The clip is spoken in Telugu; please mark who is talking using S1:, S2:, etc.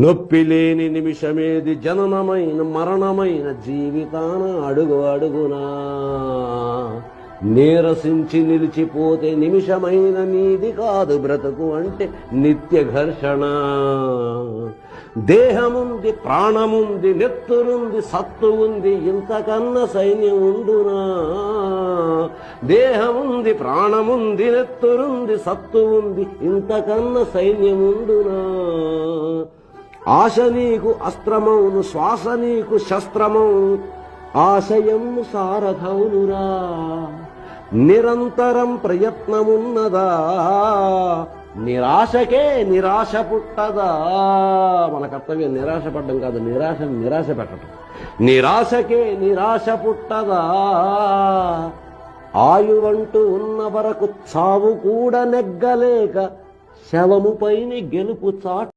S1: నొప్పి లేని నిమిషమేది జననమైన మరణమైన జీవితాన అడుగు అడుగునా నీరసించి నిలిచిపోతే నిమిషమైన నీది కాదు బ్రతుకు అంటే నిత్య ఘర్షణ. దేహముంది, ప్రాణముంది, నెత్తురుంది, సత్తు ఉంది, ఇంతకన్నా సైన్యం ఉండునా? దేహముంది, ప్రాణముంది, నెత్తురుంది, సత్తు ఉంది, ఇంతకన్నా సైన్యం ఉండునా? ఆశ నీకు అస్త్రమౌను, శ్వాస నీకు శస్త్రమౌను, ఆశయం సారథౌనురా. నిరంతరం ప్రయత్నమున్నదా, నిరాశకే నిరాశ పుట్టదా. మన కర్తవ్యం నిరాశ పడ్డం కాదు, నిరాశ పెట్టడం. నిరాశకే నిరాశ పుట్టదా. ఆయువంటూ ఉన్న వరకు చావు కూడా నెగ్గలేక శవముపైని గెలుపు చాటు